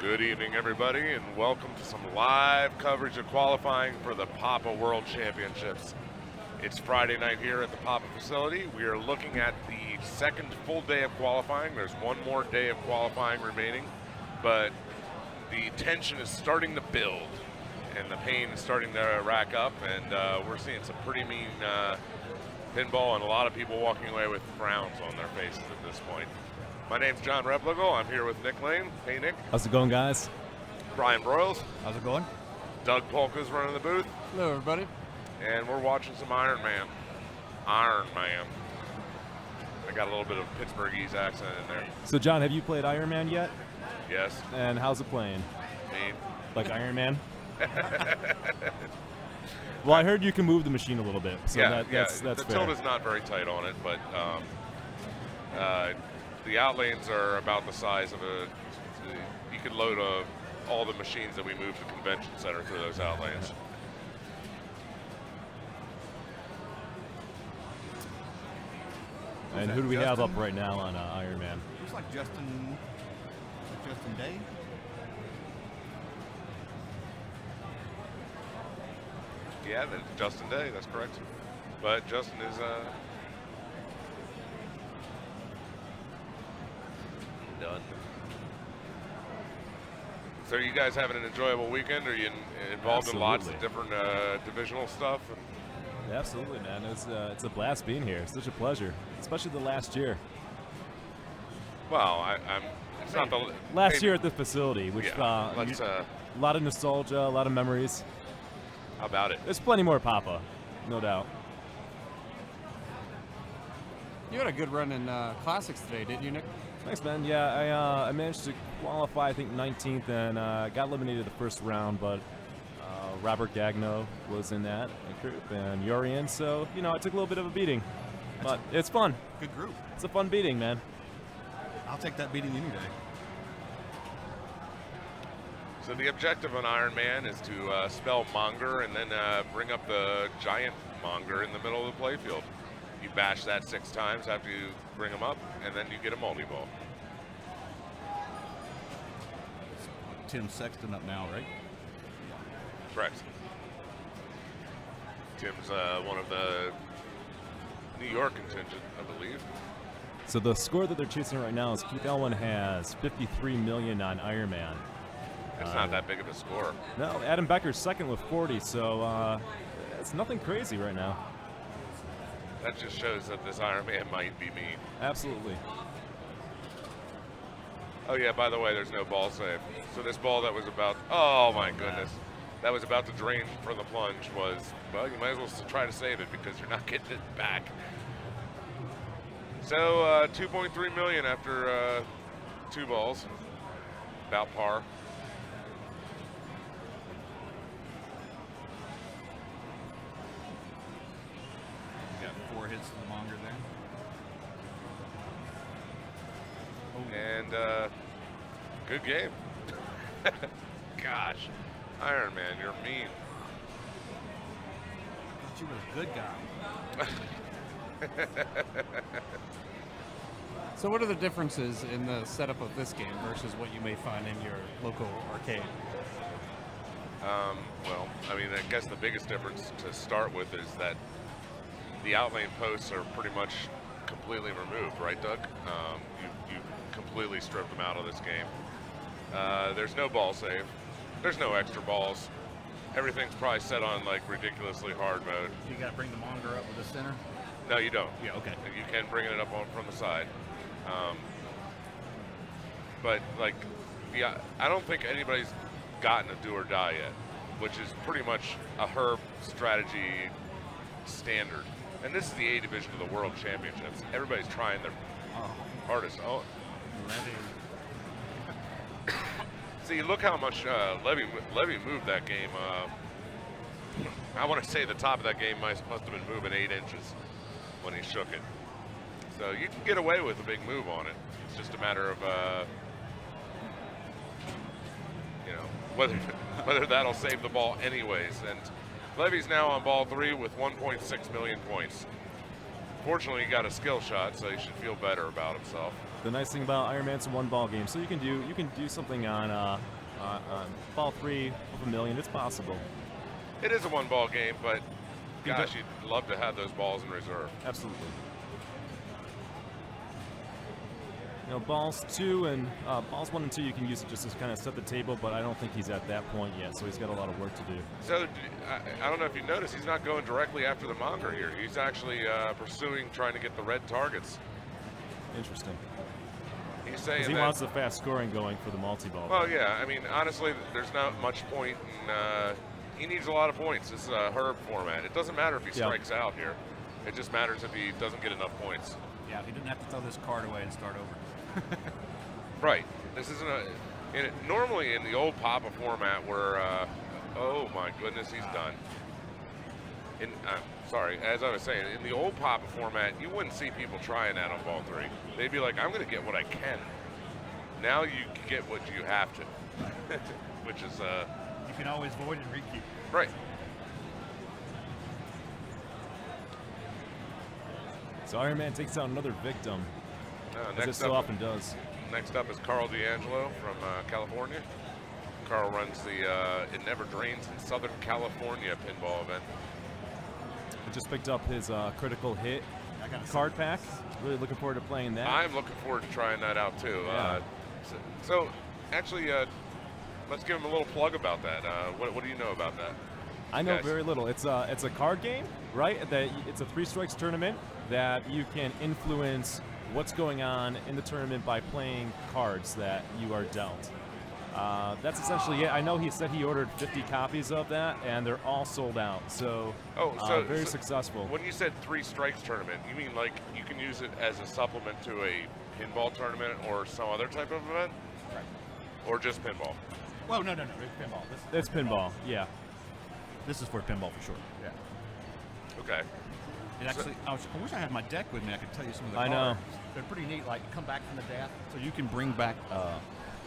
Good evening, everybody, and welcome to some live coverage of qualifying for the PAPA World Championships. It's Friday night here at the PAPA facility. We are looking at the second full day of qualifying. There's one more day of qualifying remaining, but the tension is starting to build, and the pain is starting to rack up, and we're seeing some pretty mean pinball and a lot of people walking away with frowns on their faces at this point. My name's John Replico. I'm here with Nick Lane. Hey, Nick. How's it going, guys? Brian Broyles. How's it going? Doug Polka's running the booth. Hello, everybody. And we're watching some Iron Man. Iron Man. I got a little bit of Pittsburghese accent in there. So, John, have you played Iron Man yet? Yes. And how's it playing? Me. Like Iron Man? Well, I heard you can move the machine a little bit, so that's the fair. tilt is not very tight on it, but the outlanes are about the size of you could load all the machines that we move to the convention center through those outlanes. And who do we have up right now on Iron Man? Looks like Justin Day. Yeah, that's Justin Day, that's correct. But Justin is done. So you guys having an enjoyable weekend? Are you involved in lots of different divisional stuff? Yeah, absolutely, man. It's a blast being here. It's such a pleasure, especially the last year. Well, it's not the last year at the facility, which yeah, a lot of nostalgia, a lot of memories. How about it? There's plenty more Papa, no doubt. You had a good run in classics today, didn't you, Nick? Thanks, man. Yeah, I managed to qualify, I think, 19th, and got eliminated the first round, but Robert Gagno was in that group, and Yorian, so, I took a little bit of a beating. But it's fun. Good group. It's a fun beating, man. I'll take that beating any day. So the objective on Iron Man is to spell monger and then bring up the giant monger in the middle of the playfield. You bash that 6 times after you bring them up, and then you get a multi-ball. Tim Sexton up now, right? Correct. Tim's one of the New York contingent, I believe. So the score that they're chasing right now is Keith Elwin has 53 million on Iron Man. It's not that big of a score. No, Adam Becker's second with 40, so it's nothing crazy right now. That just shows that this Iron Man might be mean. Absolutely. Oh yeah, by the way, there's no ball save. So this ball that was about, oh my goodness, that was about to drain from the plunge was, well, you might as well try to save it because you're not getting it back. So 2.3 million after 2 balls, about par. Got 4 hits to the monger there. And good game. Gosh, Iron Man, you're mean. I thought you were a good guy. So what are the differences in the setup of this game versus what you may find in your local arcade? Well, I mean, I guess the biggest difference to start with is that the outlane posts are pretty much completely removed, right, Doug? You completely stripped them out of this game. There's no ball save. There's no extra balls. Everything's probably set on like ridiculously hard mode. You got to bring the monger up with the center? No, you don't. Yeah, okay. You can bring it up from the side. But like, yeah, I don't think anybody's gotten a do or die yet, which is pretty much a Herb strategy standard. And this is the A division of the World Championships. Everybody's trying their hardest. Oh, see, look how much Levy moved that game. I want to say the top of that game must have been moving 8 inches when he shook it. So you can get away with a big move on it. It's just a matter of whether that'll save the ball anyways. And Levy's now on ball 3 with 1.6 million points. Fortunately, he got a skill shot, so he should feel better about himself. The nice thing about Iron Man, it's a one ball game, so you can do something on ball 3 of a million. It's possible. It is a one-ball game, but gosh, you'd love to have those balls in reserve. Absolutely. You know, balls 1 and 2, you can use it just to kind of set the table, but I don't think he's at that point yet, so he's got a lot of work to do. So I don't know if you noticed, he's not going directly after the monger here. He's actually trying to get the red targets. Interesting. He's saying Because he that, wants the fast scoring going for the multi-ball. well, yeah, I mean, honestly, there's not much point in, he needs a lot of points. This is a Herb format. It doesn't matter if he strikes out here. It just matters if he doesn't get enough points. Yeah, he didn't have to throw this card away and start over. Right. This isn't normally in the old Papa format where, oh my goodness, he's done. Sorry, as I was saying, in the old Papa format, you wouldn't see people trying that on ball 3. They'd be like, I'm going to get what I can. Now you get what you have to, which is You can always void and rekeep. right. So Iron Man takes out another victim, as it Next so up, often does. next up is Carl D'Angelo from California. Carl runs the It Never Drains in Southern California pinball event. He just picked up his critical hit card pack. Really looking forward to playing that. I'm looking forward to trying that out too. Yeah. So actually, let's give him a little plug about that. What do you know about that? I know Guys. very little. It's a card game, right? It's a 3 strikes tournament that you can influence what's going on in the tournament by playing cards that you are dealt. That's essentially it. I know he said he ordered 50 copies of that, and they're all sold out. So, very successful. When you said 3 strikes tournament, you mean like you can use it as a supplement to a pinball tournament or some other type of event? Right. Or just pinball? Well, no. It's pinball. It's pinball, yeah. This is for pinball for sure. Yeah. Okay. It actually, I wish I had my deck with me. I could tell you some of the I cards. know. They're pretty neat. Like, come back from the death. So you can bring back,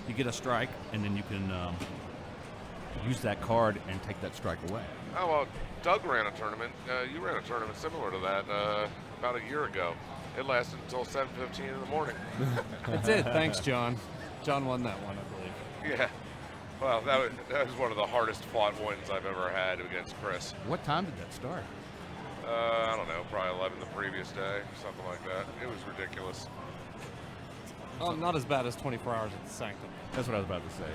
you get a strike, and then you can use that card and take that strike away. Oh, well, Doug ran a tournament. You ran a tournament similar to that about a year ago. It lasted until 7:15 in the morning. It did. Thanks, John. John won that one, I believe. Yeah. Well, that was one of the hardest fought wins I've ever had against Chris. What time did that start? I don't know, probably 11 the previous day, something like that. It was ridiculous. Not as bad as 24 hours at the Sanctum. That's what I was about to say.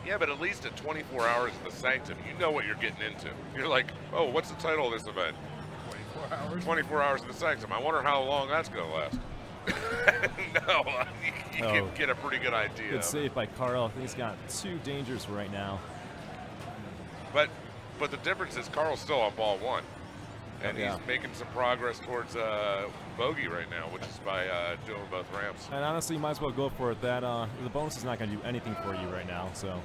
Yeah, but at least at 24 hours in the Sanctum, you know what you're getting into. You're like, oh, what's the title of this event? 24 hours? 24 hours in the Sanctum. I wonder how long that's going to last. No, you can get a pretty good idea. Good save by Carl. I think he's got 2 dangers right now. But the difference is Carl's still on ball 1. And Yeah. he's making some progress towards bogey right now, which is by doing both ramps. And honestly, you might as well go for it. That the bonus is not going to do anything for you right now. So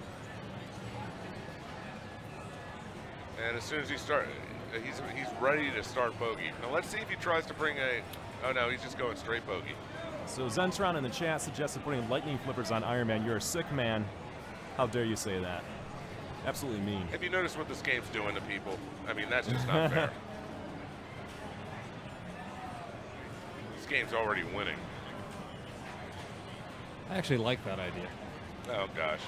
And as soon as he starts, he's ready to start bogey. Now let's see if he tries to bring a. Oh no, he's just going straight bogey. Zentron in the chat suggested putting lightning flippers on Iron Man. You're a sick man. How dare you say that? Absolutely mean. Have you noticed what this game's doing to people? I mean, that's just not fair. This game's already winning. I actually like that idea. Oh gosh.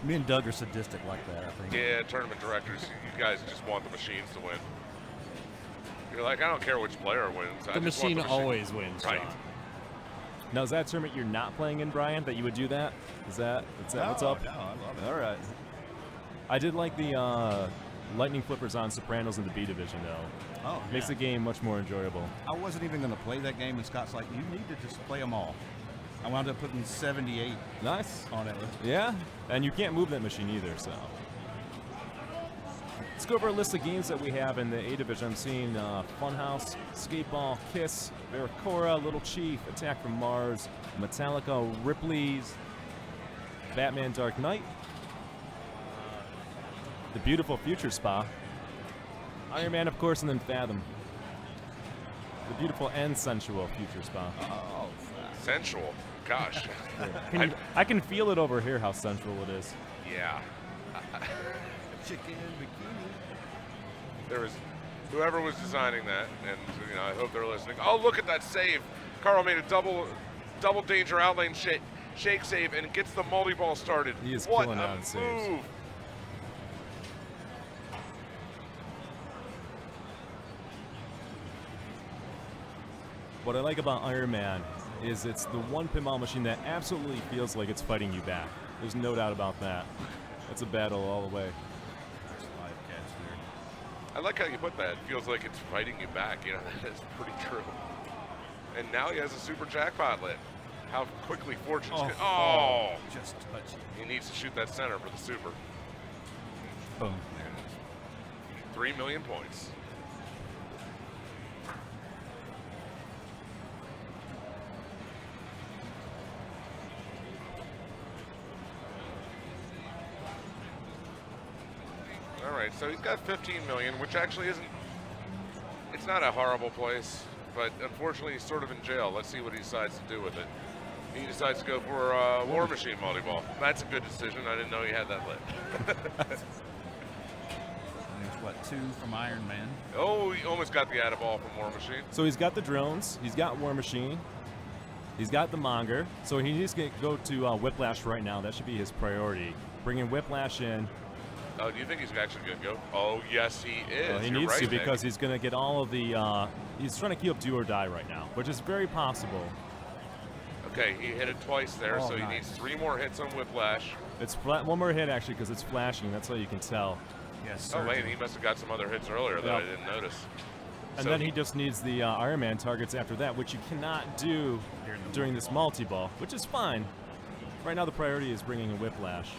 Me and Doug are sadistic like that, I think. Yeah, tournament directors, you guys just want the machines to win. You're like, I don't care which player wins. The machine always wins, Right. John. Now, is that a tournament you're not playing in, Brian, that you would do that? Is that what's up? No, I love it. All right. I did like the lightning flippers on Sopranos in the B division, though. Oh, Makes the game much more enjoyable. I wasn't even going to play that game, and Scott's like, you need to just play them all. I wound up putting 78 Nice. on it. Yeah, and you can't move that machine either, so. Let's go over a list of games that we have in the A division. I'm seeing Funhouse, Skateball, Kiss, Veracora, Little Chief, Attack from Mars, Metallica, Ripley's, Batman Dark Knight, the beautiful Future Spa, Iron Man, of course, and then Fathom. The beautiful and sensual Future Spa. Oh, Sensual. Gosh. I can feel it over here how sensual it is. Yeah. chicken bikini. There was whoever was designing that, and I hope they're listening. Oh, look at that save! Carl made a double danger outlane shake save and gets the multi-ball started. He is what killing a out on move! saves. What I like about Iron Man is it's the one pinball machine that absolutely feels like it's fighting you back. There's no doubt about that. It's a battle all the way. Live catch there. I like how you put that. It feels like it's fighting you back. That is pretty true. And now he has a super jackpot lit. How quickly Fortune's gonna. Oh! Just touch. He needs to shoot that center for the super. Boom. There it is. 3 million points. All right, so he's got 15 million, which actually isn't. It's not a horrible place, but unfortunately he's sort of in jail. Let's see what he decides to do with it. He decides to go for War Machine multi-ball. That's a good decision. I didn't know he had that lit. There's what, 2 from Iron Man. Oh, he almost got the ball from War Machine. So he's got the drones, he's got War Machine, he's got the Monger, so he needs to go to Whiplash right now. That should be his priority. Bringing Whiplash in. Oh, do you think he's actually going to go? Oh, yes, he is. Well, he You're needs right, to Nick. because he's going to get all of the. He's trying to keep up do or die right now, which is very possible. Okay, he hit it twice there, Oh, so he nice. needs 3 more hits on Whiplash. It's one more hit actually because it's flashing. That's how you can tell. Yes, Oh, sir. wait, he must have got some other hits earlier that I didn't notice. And So then he just needs the Iron Man targets after that, which you cannot do during this multi-ball, which is fine. Right now the priority is bringing a Whiplash.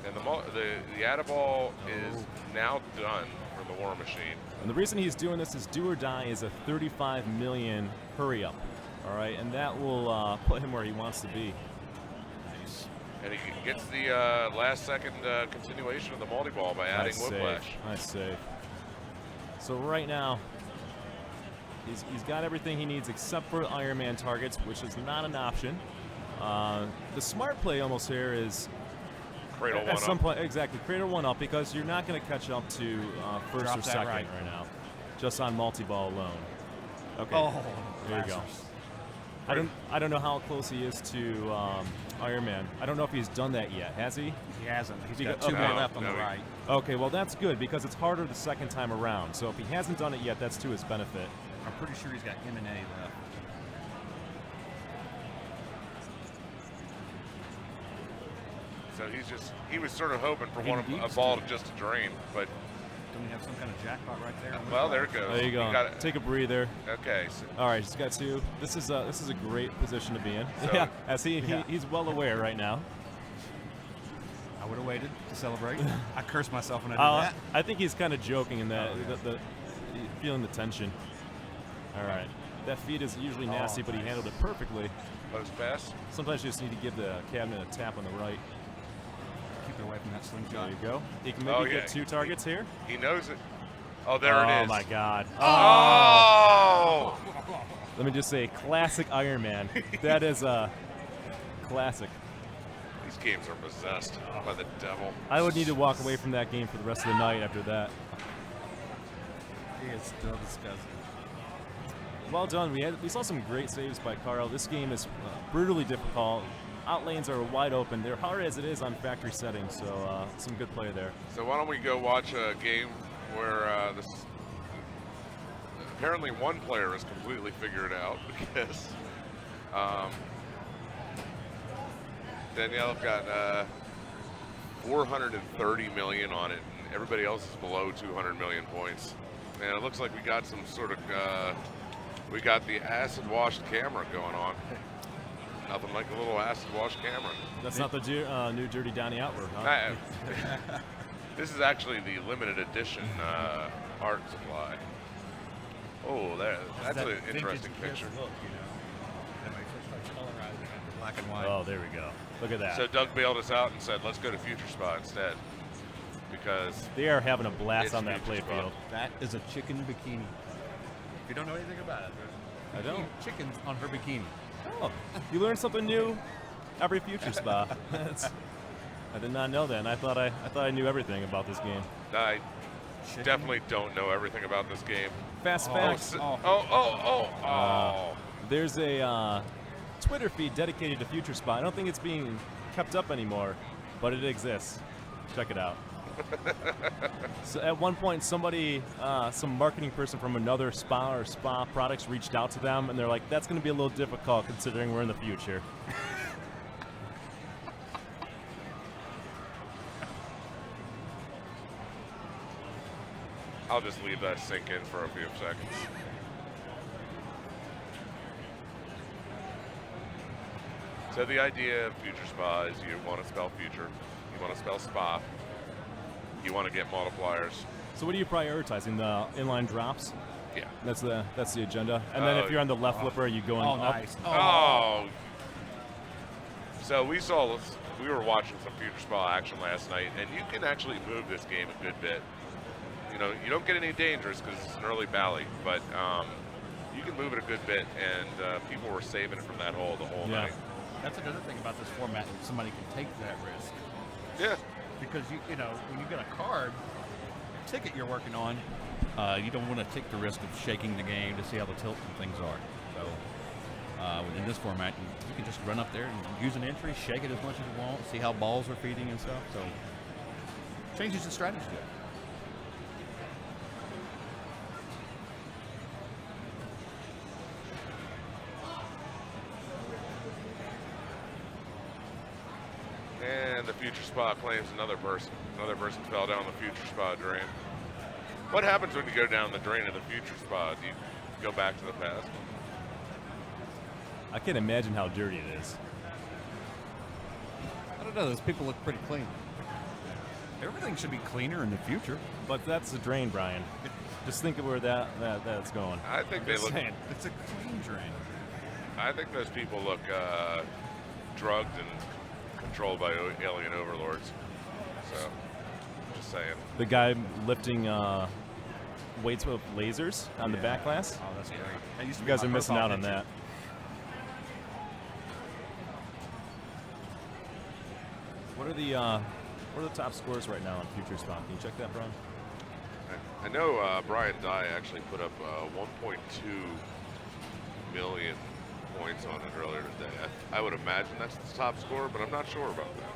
And the Adaball is now done for the War Machine. And the reason he's doing this is do or die is a 35 million hurry up. All right, and that will put him where he wants to be. Nice. And he gets the last second continuation of the multi-ball by adding Nice Whiplash. save. Nice save. So right now, he's got everything he needs except for Iron Man targets, which is not an option. The smart play almost here is Cradle at one some up. point, exactly, cradle one up because you're not going to catch up to first Drop or that second right. now, just on multi-ball alone. Okay, Oh, there you go. I don't know how close he is to Iron Man. I don't know if he's done that yet. Has he? He hasn't. He's He got got- 2 okay. more left on No, the he- right. Okay, well that's good because it's harder the second time around. So if he hasn't done it yet, that's to his benefit. I'm pretty sure he's got M&A left. So he was sort of hoping for He a needs ball to. to just to drain, but Don't we have some kind of jackpot right there? well, there it goes. There you He go. got it. Take a breather. Okay, so All right, he's got 2. This is a great position to be in. So- Yeah, as he's well aware right now. I would have waited to celebrate. I cursed myself when I did that. I think he's kind of joking in that, Oh, yeah. the feeling the tension. All right, that feed is usually Oh, nasty, but he nice. handled it perfectly. post pass. Sometimes you just need to give the cabinet a tap on the right. Keep it away from that There slingshot. you go. He can maybe Oh, yeah. get 2 targets here. He knows it. Oh, there Oh it is. my God. Oh! Let me just say, classic Iron Man. That is a classic. These games are possessed by the devil. I would need to walk away from that game for the rest of the night after that. He is still disgusting. Well done. We saw some great saves by Carl. This game is brutally difficult. Outlanes are wide open. They're hard as it is on factory settings, so some good play there. So why don't we go watch a game where apparently one player has completely figured it out because Danielle got 430 million on it, and everybody else is below 200 million points. And it looks like we got some sort of we got the acid washed camera going on. Nothing like a little acid washed camera. That's not the new Dirty Donnie Outward, huh? This is actually the limited edition art supply. Oh, that's an interesting picture. Look, you know. Then they first start colorizing it black and white. Oh, there we go. Look at that. So Doug bailed us out and said, let's go to Future Spa instead. Because They are having a blast It's on that Future Spa. playfield. That is a chicken bikini. If you don't know anything about it, I there's don't. chickens on her bikini. Oh, you learn something new every Future Spa. I did not know that, and I thought I knew everything about this game. definitely don't know everything about this game. Fast Oh, facts. There's a Twitter feed dedicated to Future Spa. I don't think it's being kept up anymore, but it exists. Check it out. So at one point, somebody, some marketing person from another spa or spa products reached out to them, and they're like, that's going to be a little difficult considering we're in the future. I'll just leave that sink in for a few seconds. So the idea of Future Spa is you want to spell future, you want to spell spa, you want to get multipliers. So what are you prioritizing? The inline drops? Yeah. That's the agenda. And then if you're on the left flipper, are you going up? Nice. Oh. So we were watching some Future Spa action last night, and you can actually move this game a good bit. You know, you don't get any dangers because it's an early valley, but you can move it a good bit, and people were saving it from that hole the whole night. That's another thing about this format. Somebody can take that risk. Yeah. Because you know when you get a card ticket you're working on, you don't want to take the risk of shaking the game to see how the tilt and things are. So in this format, you can just run up there and use an entry, shake it as much as you want, see how balls are feeding and stuff. So changes the strategy. And the Future Spa claims another person. Another person fell down the Future Spa drain. What happens when you go down the drain of the Future Spa? Do you go back to the past? I can't imagine how dirty it is. I don't know. Those people look pretty clean. Everything should be cleaner in the future. But that's the drain, Brian. Just think of where that's going. I think they look. It's a clean drain. I think those people look drugged and controlled by alien overlords. So, just saying. The guy lifting weights with lasers on the back glass. Oh, that's great. That used to You be guys my are missing profile out on picture. that. What are the top scores right now on Future Spa? Can you check that, Brian? I know Brian Dye actually put up 1.2 million points on it earlier today. I would imagine that's the top score, but I'm not sure about that.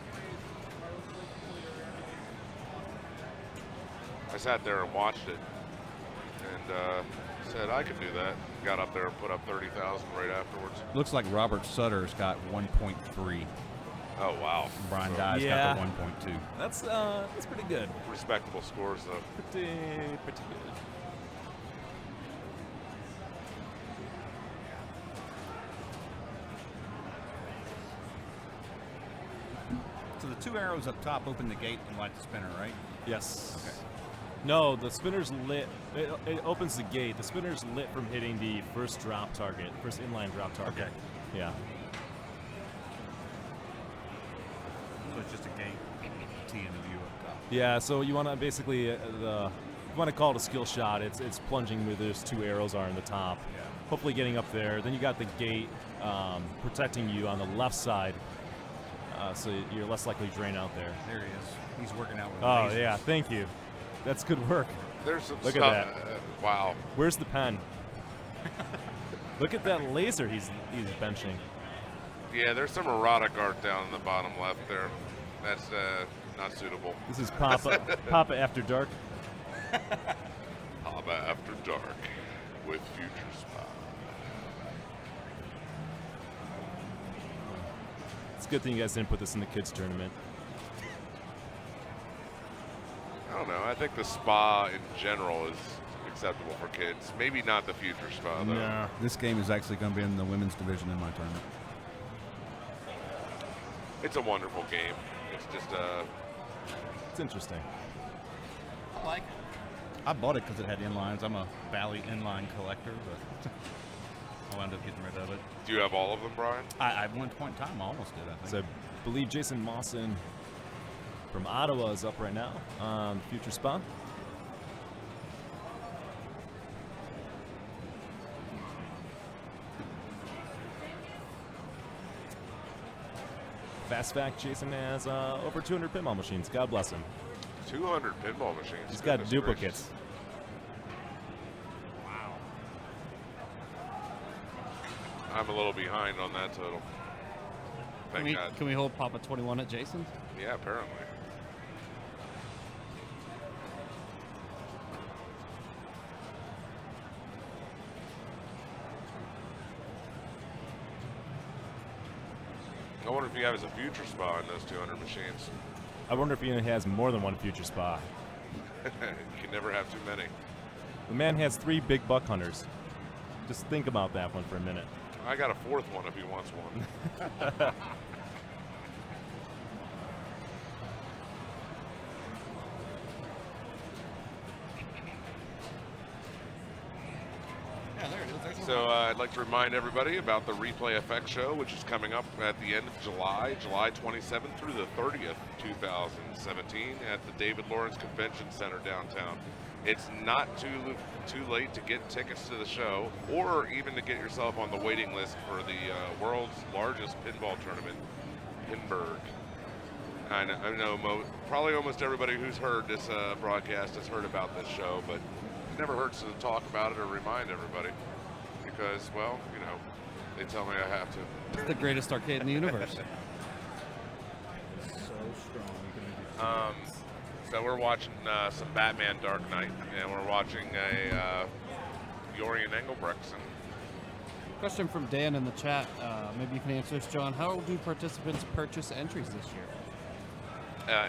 I sat there and watched it and said I could do that. Got up there and put up 30,000 right afterwards. Looks like Robert Sutter's got 1.3. Oh, wow. Brian So Dye's Yeah. got the 1.2. That's pretty good. respectable scores, though. Pretty good. So the two arrows up top open the gate and light the spinner, right? Yes. Okay. No, the spinner's lit. It opens the gate. The spinner's lit from hitting the first drop target, first inline drop target. Okay. Yeah. So it's just a gate T in the view up top. Yeah. So you want to basically you want to call it a skill shot. It's plunging where those two arrows are in the top. Yeah. Hopefully getting up there. Then you got the gate protecting you on the left side, so you're less likely to drain out there. There he is. He's working out with Oh lasers. yeah, thank you. That's good work. There's some Look at stuff. that. Wow. Where's the pen? Look at that laser he's benching. Yeah, there's some erotic art down in the bottom left there. That's not suitable. This is Papa After Dark. Papa After Dark with Future Spa. It's a good thing you guys didn't put this in the kids tournament. I don't know. I think the spa in general is acceptable for kids. Maybe not the Future Spa, though. No. This game is actually going to be in the women's division in my tournament. It's a wonderful game. It's just It's interesting. I like it. I bought it because it had inlines. I'm a Bally inline collector, but I wound up getting rid of it. do you have all of them, Brian? I at one point in time I almost did, I think. So I believe Jason Mawson from Ottawa is up right now on Future Spa. Fast fact, Jason has over 200 pinball machines. God bless him. 200 pinball machines. He's got Goodness duplicates. gracious. Wow. I'm a little behind on that total. Thank God. Can we hold Papa 21 at Jason's? Yeah, apparently. I wonder if he has a future spa in those 200 machines. I wonder if he has more than one future spa. You can never have too many. The man has 3 big buck hunters. Just think about that one for a minute. I got a fourth one if he wants one. Yeah, there it is. There's one. So I'd like to remind everybody about the Replay FX show, which is coming up at the end of July, July 27th through the 30th, 2017, at the David Lawrence Convention Center downtown. It's not too late to get tickets to the show, or even to get yourself on the waiting list for the world's largest pinball tournament, Pinburg. I know probably almost everybody who's heard this broadcast has heard about this show, but it never hurts to talk about it or remind everybody, because, well, you know, they tell me I have to. It's the greatest arcade in the universe. So strong. So we're watching some Batman Dark Knight, and we're watching a Jorian Engelbrechtsen. Question from Dan in the chat. Maybe you can answer this, John. How do participants purchase entries this year?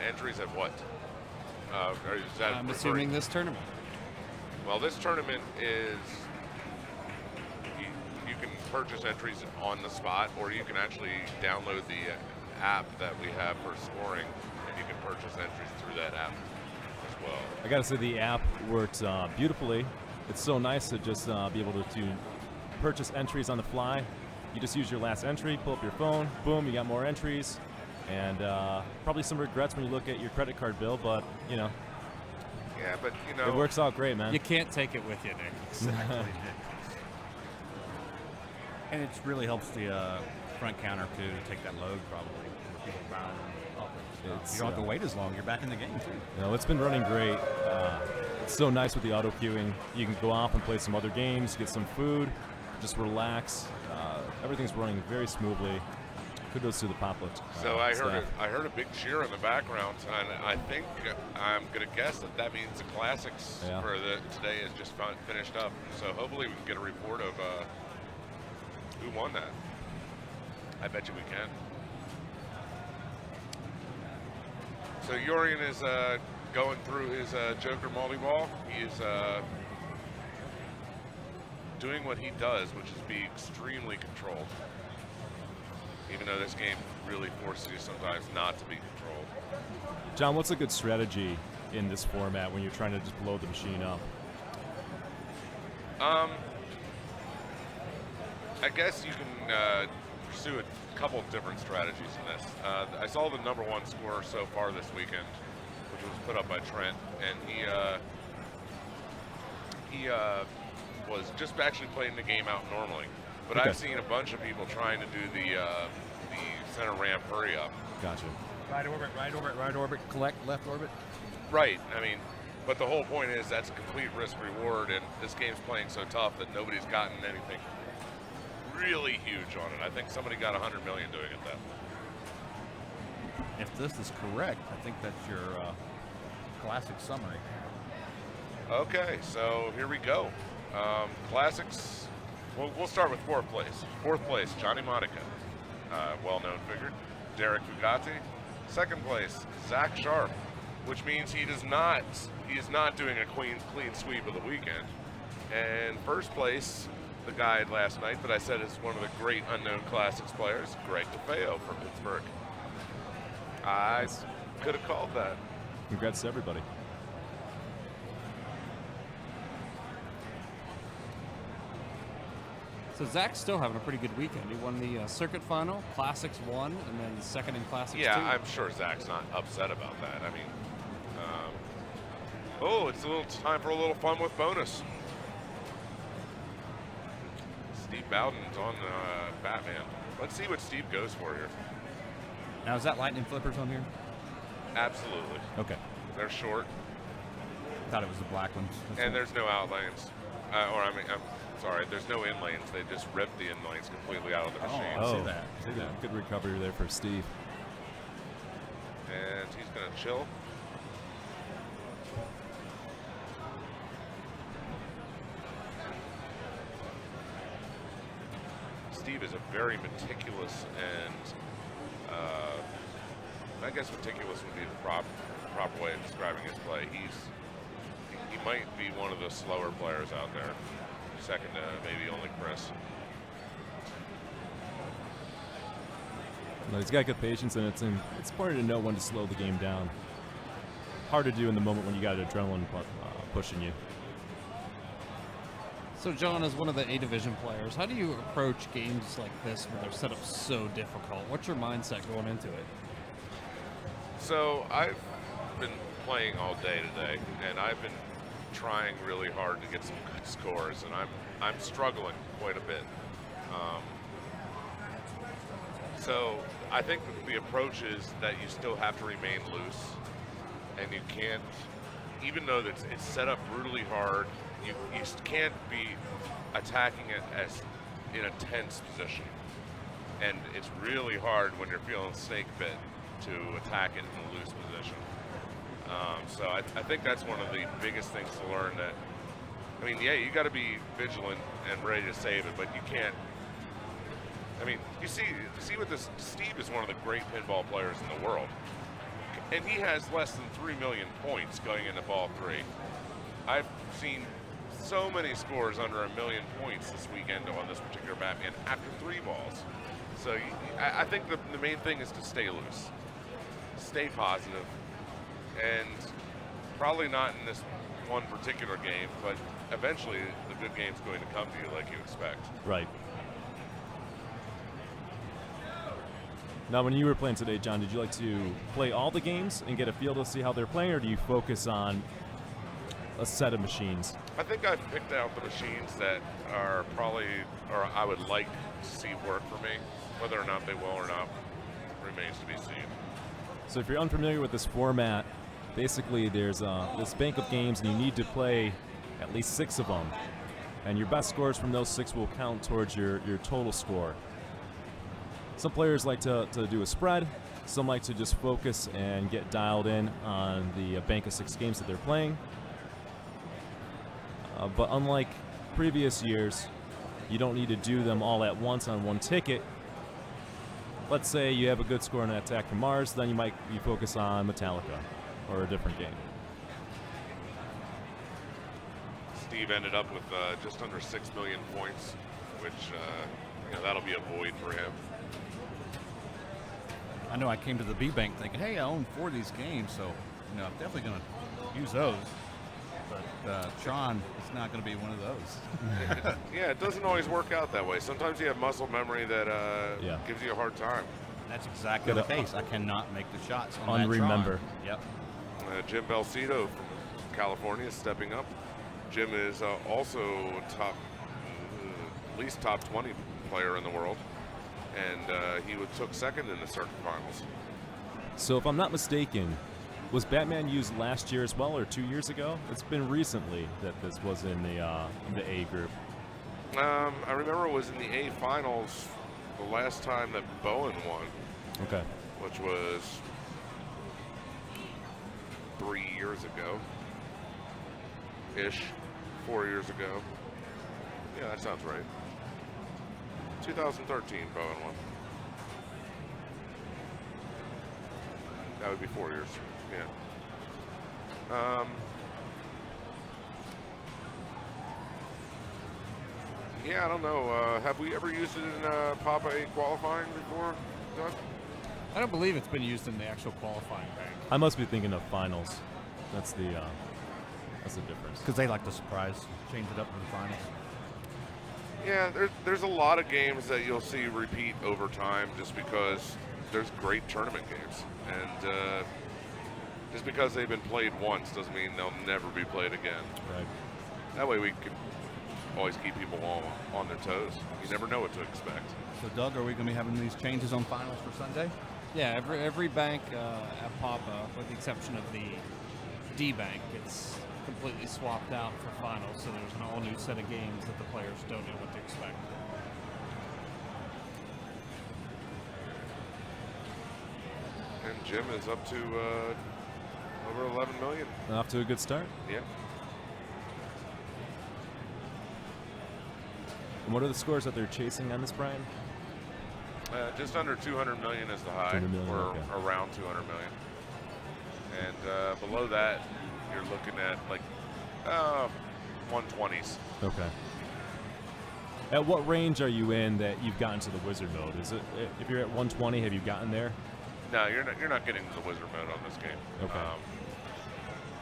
Entries at what? Is that I'm referring- assuming this tournament. Well, this tournament is, you can purchase entries on the spot, or you can actually download the app that we have for scoring, and you can purchase entries through that app as well. I gotta say the app works beautifully. It's so nice to just be able to purchase entries on the fly. You just use your last entry, pull up your phone, boom, you got more entries, and probably some regrets when you look at your credit card bill, but you know, Yeah, but you know, it works out great, man. You can't take it with you, Nick. Exactly. And it really helps the front counter too to take that load probably. When people are buying off it. It's, You don't have to wait as long. You're back in the game too. You know, it's been running great. It's so nice with the auto queuing. You can go off and play some other games, get some food, just relax. Everything's running very smoothly. Kudos to the Poplet. so I staff. heard a big cheer in the background, and I think I'm gonna guess that means the classics Yeah. for today is just finished up. So hopefully we can get a report of who won that. I bet you we can. So Jorian is going through his Joker multi-ball. He is doing what he does, which is be extremely controlled. Even though this game really forces you sometimes not to be controlled. John, what's a good strategy in this format when you're trying to just blow the machine up? I guess you can pursue a couple of different strategies in this. I saw the #1 score so far this weekend, which was put up by Trent, and he was just actually playing the game out normally. But Okay. I've seen a bunch of people trying to do the center ramp hurry up. Gotcha. Right orbit, collect, left orbit. Right. I mean, but the whole point is that's a complete risk reward, and this game's playing so tough that nobody's gotten anything really huge on it. I think somebody got 100 million doing it then. If this is correct, I think that's your classic summary. Okay, so here we go. Classics. We'll start with fourth place. Fourth place, Johnny Monica, well-known figure. Derek Fugati. Second place, Zach Sharp, which means he is not doing a clean sweep of the weekend. And first place, the guy last night that I said is one of the great unknown classics players, Greg DeFeo from Pittsburgh. I could have called that. Congrats to everybody. So Zach's still having a pretty good weekend. He won the circuit final, Classics 1, and then second in Classics 2. Yeah, I'm sure Zach's not upset about that. I mean, oh, it's a little time for a little fun with bonus. Steve Bowden's on Batman. Let's see what Steve goes for here. Now, is that lightning flippers on here? Absolutely. Okay. They're short, Thought it was the black ones. and there's no out lanes. I'm sorry, there's no in lanes. They just ripped the in lanes completely out of the machine. I see that. I see that. Good recovery there for Steve. And he's going to chill. Steve is a very meticulous and I guess meticulous would be the proper way of describing his play. He might be one of the slower players out there, second to maybe only Chris. No, he's got good patience, and it's important to know when to slow the game down. Hard to do in the moment when you got adrenaline pushing you. So, John, as one of the A Division players, how do you approach games like this where they're set up so difficult? What's your mindset going into it? So I've been playing all day today, and I've been trying really hard to get some good scores, and I'm struggling quite a bit. So I think the approach is that you still have to remain loose, and you can't, even though it's set up brutally hard, you can't be attacking it as in a tense position. And it's really hard when you're feeling snake bit to attack it in a loose position. So I think that's one of the biggest things to learn. That, I mean, yeah, you got to be vigilant and ready to save it, but you can't. I mean, you see what this Steve is one of the great pinball players in the world, and he has less than 3 million points going into ball 3. I've seen so many scores under 1 million points this weekend on this particular Batman after 3 balls. So I think the main thing is to stay loose, stay positive, and probably not in this one particular game, but eventually the good game's going to come to you like you expect. Right. Now, when you were playing today, John, did you like to play all the games and get a feel to see how they're playing, or do you focus on a set of machines? I think I've picked out the machines that are probably, or I would like to see work for me. Whether or not they will or not remains to be seen. So if you're unfamiliar with this format, basically there's this bank of games, and you need to play at least 6 of them. And your best scores from those 6 will count towards your total score. Some players like to do a spread. Some like to just focus and get dialed in on the bank of 6 games that they're playing. But unlike previous years, you don't need to do them all at once on one ticket. Let's say you have a good score on an Attack from Mars, then you might be focused on Metallica or a different game. Steve ended up with just under 6 million points, which that'll be a void for him. I know I came to the B Bank thinking, hey, I own 4 of these games, so I'm definitely going to use those. But Sean is not going to be one of those. Yeah, it doesn't always work out that way. Sometimes you have muscle memory that gives you a hard time. That's exactly the case. I cannot make the shots on that Unremember. Tron. Yep. Jim Belcito from California is stepping up. Jim is also at least top 20 player in the world, and he took second in the circuit finals. So if I'm not mistaken, was Batman used last year as well, or 2 years ago? It's been recently that this was in the A group. I remember it was in the A finals the last time that Bowen won. Okay. Which was 3 years ago. 4 years ago. Yeah, that sounds right. 2013, Bowen won. That would be 4 years. Yeah. Yeah, I don't know. Have we ever used it in Papa 8 qualifying before, Doug? I don't believe it's been used in the actual qualifying bank. I must be thinking of finals. That's the difference. Because they like to surprise, change it up in the finals. Yeah, there's a lot of games that you'll see repeat over time just because there's great tournament games. And just because they've been played once doesn't mean they'll never be played again. Right. That way we can always keep people on their toes. You never know what to expect. So, Doug, are we going to be having these changes on finals for Sunday? Yeah, every bank at Papa, with the exception of the D-Bank gets completely swapped out for finals, so there's an all-new set of games that the players don't know what to expect. And Jim is up to over 11 million. Off to a good start. Yeah. And what are the scores that they're chasing on this, Brian? Just under 200 million is the high. 200 million, We're okay. around 200 million. And below that, you're looking at like 120s. Okay. At what range are you in that you've gotten to the wizard mode? Is it if you're at 120, have you gotten there? No, you're not getting to the wizard mode on this game. Okay.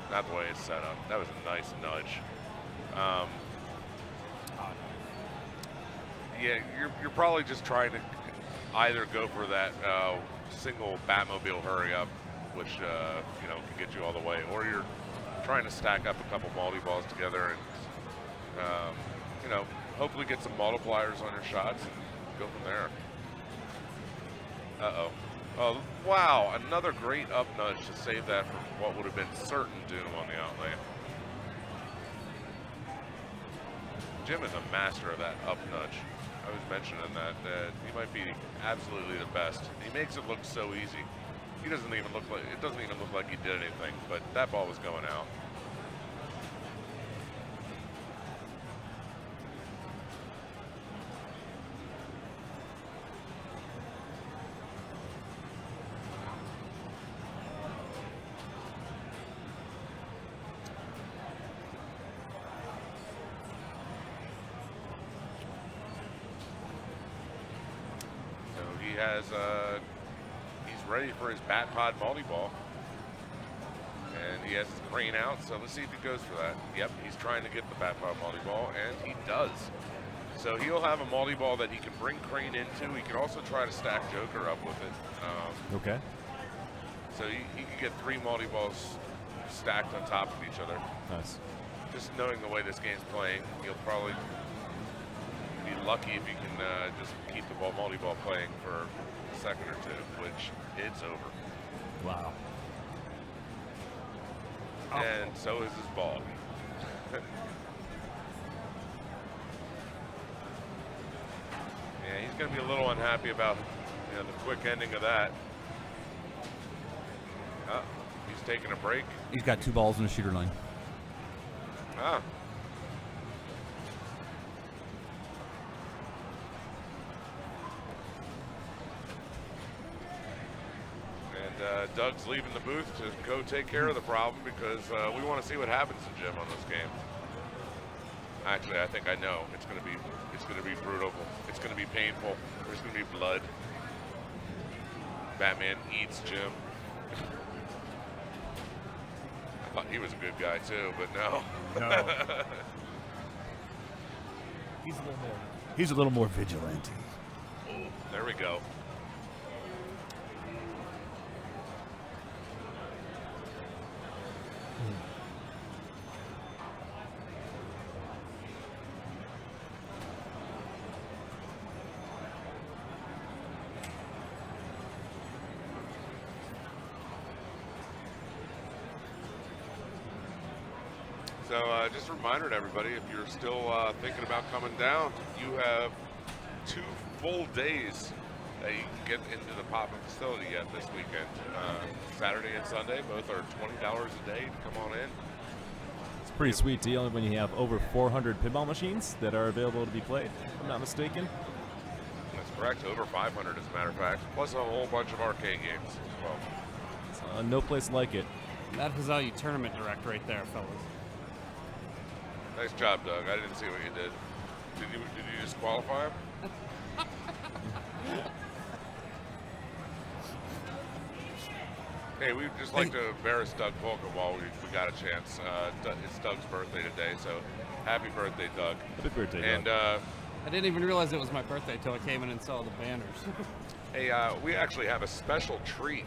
Not the way it's set up. That was a nice nudge. Yeah, you're probably just trying to either go for that single Batmobile hurry up, which can get you all the way, or you're trying to stack up a couple multi-balls together and hopefully get some multipliers on your shots and go from there. Oh, wow, another great up nudge to save that from what would have been certain doom on the outlay. Jim is a master of that up nudge. I was mentioning that he might be absolutely the best. He makes it look so easy. It doesn't even look like he did anything, but that ball was going out. He's ready for his bat pod multi-ball. And he has his crane out, so let's see if he goes for that. Yep, he's trying to get the bat pod multi-ball, and he does. So he'll have a multi-ball that he can bring crane into. He can also try to stack Joker up with it. Okay. So he can get 3 multi-balls stacked on top of each other. Nice. Just knowing the way this game's playing, you'll probably be lucky if you can just keep the multi-ball playing for a second or two, which it's over. Wow. And so is his ball. Yeah, he's going to be a little unhappy about the quick ending of that. He's taking a break. He's got 2 balls in the shooter line. Doug's leaving the booth to go take care of the problem because we want to see what happens to Jim on this game. Actually, I think I know. It's going to be brutal. It's going to be painful. There's going to be blood. Batman eats Jim. I thought he was a good guy too, but no. No. He's a little more vigilante. Oh, there we go. So just a reminder to everybody, if you're still thinking about coming down, you have 2 full days that you can get into the Papa facility yet this weekend. Saturday and Sunday, both are $20 a day to come on in. It's a pretty sweet deal when you have over 400 pinball machines that are available to be played, if I'm not mistaken. That's correct, over 500 as a matter of fact, plus a whole bunch of arcade games as well. No place like it. That is how you tournament direct right there, fellas. Nice job, Doug. I didn't see what you did. Did you just qualify him? Hey, we'd just like to embarrass Doug Polka while we got a chance. It's Doug's birthday today, so happy birthday, Doug. Happy birthday, And Doug. I didn't even realize it was my birthday until I came in and saw the banners. hey, we actually have a special treat.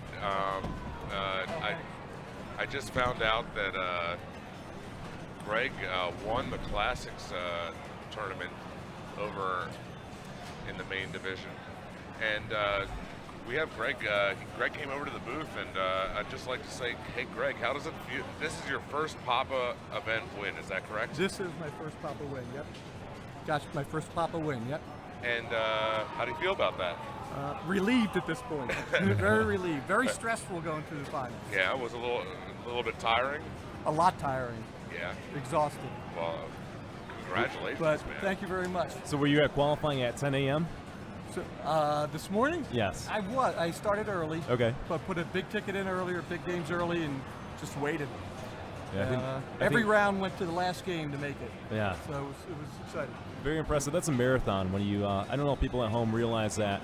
I just found out that Greg won the Classics tournament over in the main division. And we have Greg. Greg came over to the booth, and I'd just like to say, hey, Greg, how does it feel? This is your first Papa event win, is that correct? This is my first Papa win, yep. Gotcha, my first Papa win, yep. And how do you feel about that? Relieved at this point. Very relieved. Very stressful going through the finals. Yeah, it was a little bit tiring. A lot tiring. Yeah. Exhausted. Well, congratulations, But man. thank you very much. So were you at qualifying at 10 a.m.? So, this morning? Yes. I was. I started early. Okay. But put a big ticket in earlier, big games early, and just waited. Yeah, Every round went to the last game to make it. Yeah. So it was exciting. Very impressive. That's a marathon. When you, I don't know if people at home realize that.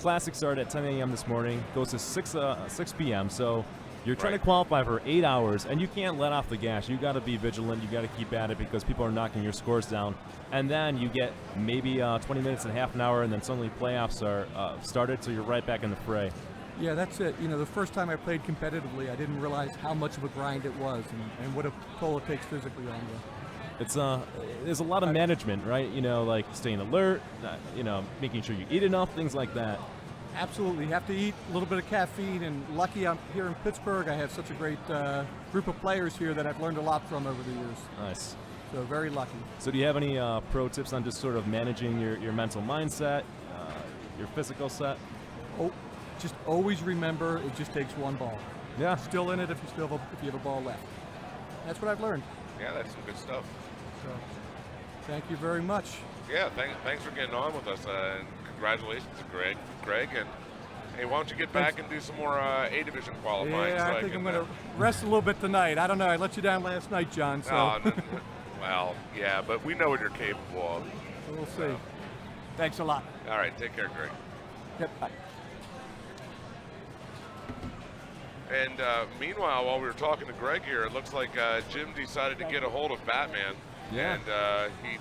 Classic started at 10 a.m. this morning, goes to 6 p.m. So you're trying to qualify for 8 hours, and you can't let off the gas. You got to be vigilant. You got to keep at it because people are knocking your scores down. And then you get maybe 20 minutes and half an hour, and then suddenly playoffs are started, so you're right back in the fray. Yeah, that's it. You know, the first time I played competitively, I didn't realize how much of a grind it was and what a toll it takes physically on you. It's there's a lot of management, right? You know, like staying alert, you know, making sure you eat enough, things like that. Absolutely. You have to eat a little bit of caffeine, and lucky I'm here in Pittsburgh. I have such a great group of players here that I've learned a lot from over the years. Nice. So very lucky. So do you have any pro tips on just sort of managing your mental mindset, your physical set? Oh, just always remember it just takes one ball. Yeah. Still in it if you have a ball left. That's what I've learned. Yeah, that's some good stuff. So thank you very much. Yeah, thanks for getting on with us, and congratulations to Greg, and hey, why don't you get back and do some more A division qualifying? Yeah, so I think I'm can, going to rest a little bit tonight. I don't know. I let you down last night, John. So well, yeah, but we know what you're capable of. we'll see. Thanks a lot. All right, take care, Greg. Yep. Bye. And meanwhile, while we were talking to Greg here, it looks like Jim decided to get a hold of Batman. Yeah. And he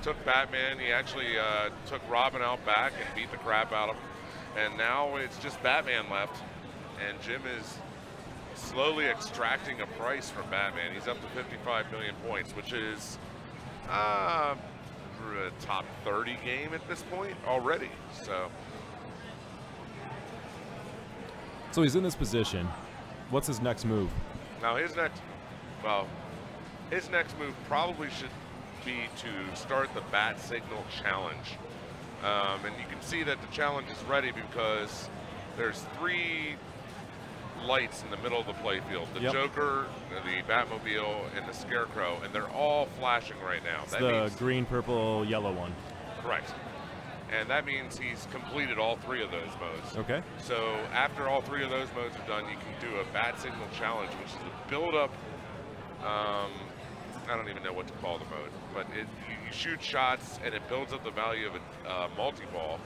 took Batman. He actually took Robin out back and beat the crap out of him. And now it's just Batman left. And Jim is slowly extracting a price from Batman. He's up to 55 million points, which is a top 30 game at this point already. So he's in this position. What's his next move? Now his next move probably should be to start the Bat Signal Challenge. And you can see that the challenge is ready because there's 3 lights in the middle of the playfield. The Joker, the Batmobile, and the Scarecrow, and they're all flashing right now. It's the green, purple, yellow one. Correct. And that means he's completed all 3 of those modes. Okay. So after all 3 of those modes are done, you can do a Bat Signal Challenge, which is a build-up. I don't even know what to call the mode, but you shoot shots, and it builds up the value of a multi-ball,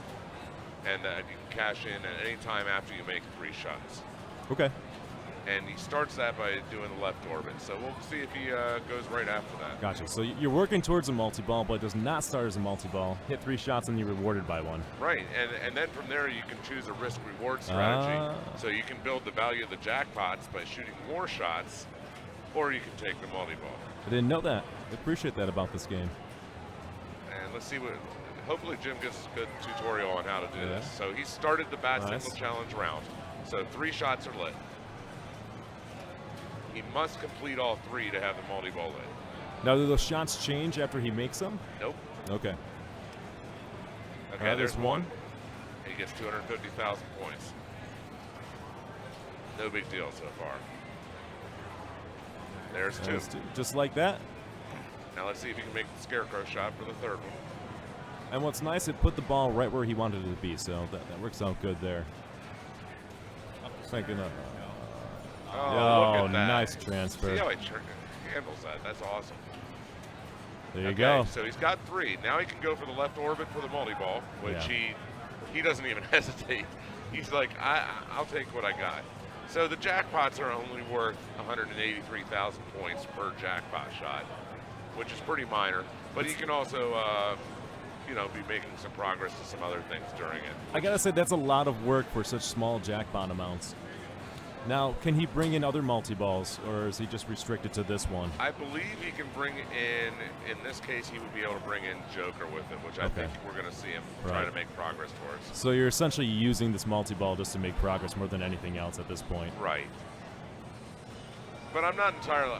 and you can cash in at any time after you make 3 shots. Okay. And he starts that by doing the left orbit, so we'll see if he goes right after that. Gotcha. So you're working towards a multi-ball, but it does not start as a multi-ball. Hit 3 shots and you're rewarded by 1. Right, and then from there you can choose a risk-reward strategy. So you can build the value of the jackpots by shooting more shots, or you can take the multi-ball. I didn't know that. I appreciate that about this game. And let's see what. Hopefully Jim gives us a good tutorial on how to do this. So he started the Bat Signal Challenge round. So 3 shots are lit. He must complete all 3 to have the multi-ball lit. Now, do those shots change after he makes them? Nope. Okay. Okay, there's 1. He gets 250,000 points. No big deal so far. There's 2. Just like that. Now let's see if he can make the Scarecrow shot for the 3rd one. And what's nice, it put the ball right where he wanted it to be, so that works out good there. Thinking of. Oh, look at that. Nice transfer. See how he handles that? That's awesome. There you go. So he's got 3. Now he can go for the left orbit for the multi-ball, which he doesn't even hesitate. He's like, I'll take what I got. So the jackpots are only worth 183,000 points per jackpot shot, which is pretty minor. But he can also, be making some progress to some other things during it. I gotta say, that's a lot of work for such small jackpot amounts. Now, can he bring in other multi-balls, or is he just restricted to this one? I believe he can bring in this case, he would be able to bring in Joker with him, which I Okay. think we're going to see him try Right. to make progress towards. So you're essentially using this multi-ball just to make progress more than anything else at this point. Right. But I'm not entirely,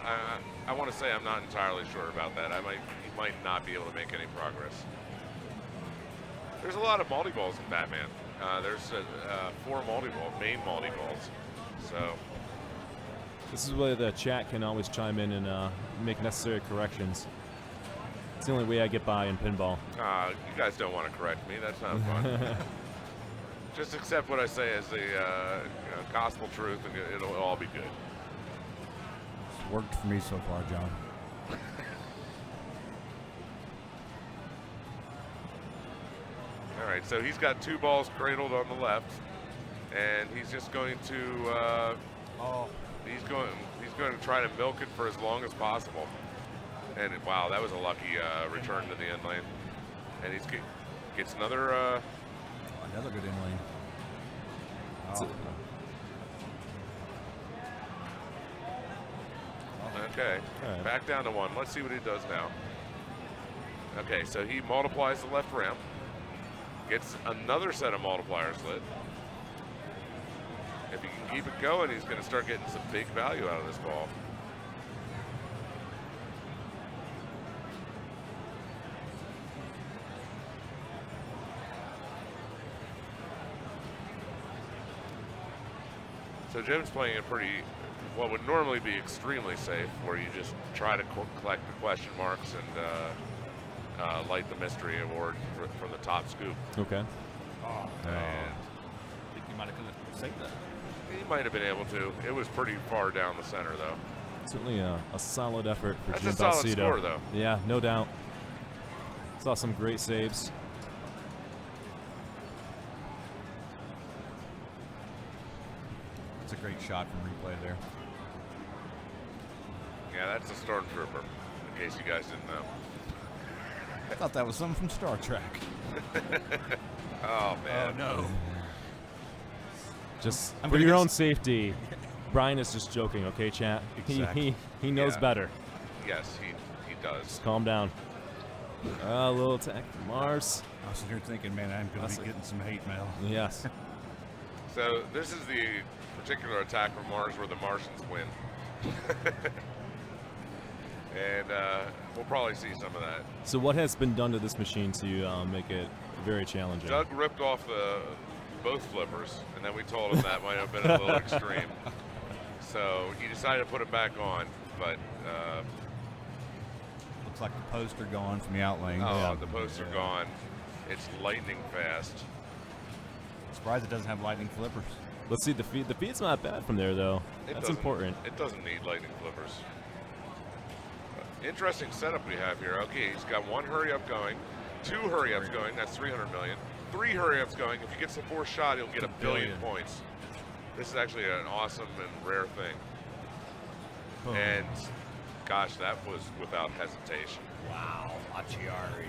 I want to say I'm not entirely sure about that. He might not be able to make any progress. There's a lot of multi-balls in Batman. There's 4 main multi-balls. So, This is where the chat can always chime in and make necessary corrections. It's the only way I get by in pinball. you guys don't want to correct me. That's not fun. Just accept what I say as the gospel truth, and it'll all be good. It's worked for me so far, John. All right, so he's got 2 balls cradled on the left, and he's just going to he's going to try to milk it for as long as possible. And wow, that was a lucky return to the end lane. And he's gets another. Another good in lane. Oh. Okay, Alright. back down to 1. Let's see what he does now. Okay, so he multiplies the left ramp, gets another set of multipliers lit. If he can keep it going, he's going to start getting some big value out of this ball. So Jim's playing it pretty, what would normally be extremely safe, where you just try to collect the question marks and light the mystery award for the top scoop. Okay. And I think you might have could have saved that. he might have been able to. It was pretty far down the center, though. Certainly a solid effort for That's Jim a solid Balsito. score, though. Yeah, no doubt. Saw some great saves. It's a great shot from replay there. Yeah, that's a Stormtrooper, in case you guys didn't know. I thought that was something from Star Trek. Oh, man. no. Just I'm for gonna your get own safety, Brian is just joking, okay, chat? Exactly. He knows Yeah. better. Yes, he does. Just calm down. A little attack from Mars. I was sitting here thinking, man, I'm going That's to it. be getting some hate mail. Yes. So this is the particular attack from Mars where the Martians win. And we'll probably see some of that. So what has been done to this machine to make it very challenging? Doug ripped off both flippers, and then we told him that might have been a little extreme. So he decided to put it back on, but Looks like the poster gone from the out lane. the posts are gone. It's lightning fast. Surprised it doesn't have lightning flippers. Let's see the feed. The feed's not bad from there, though. It That's doesn't- important. It doesn't need lightning flippers. Interesting setup we have here. Okay, he's got 1 hurry-up going, 2 hurry-ups going. That's 300 million. 3 hurry-ups going. If he gets the 4th shot, he'll get a billion points. This is actually an awesome and rare thing. Boom. And gosh, that was without hesitation. Wow, Machiari.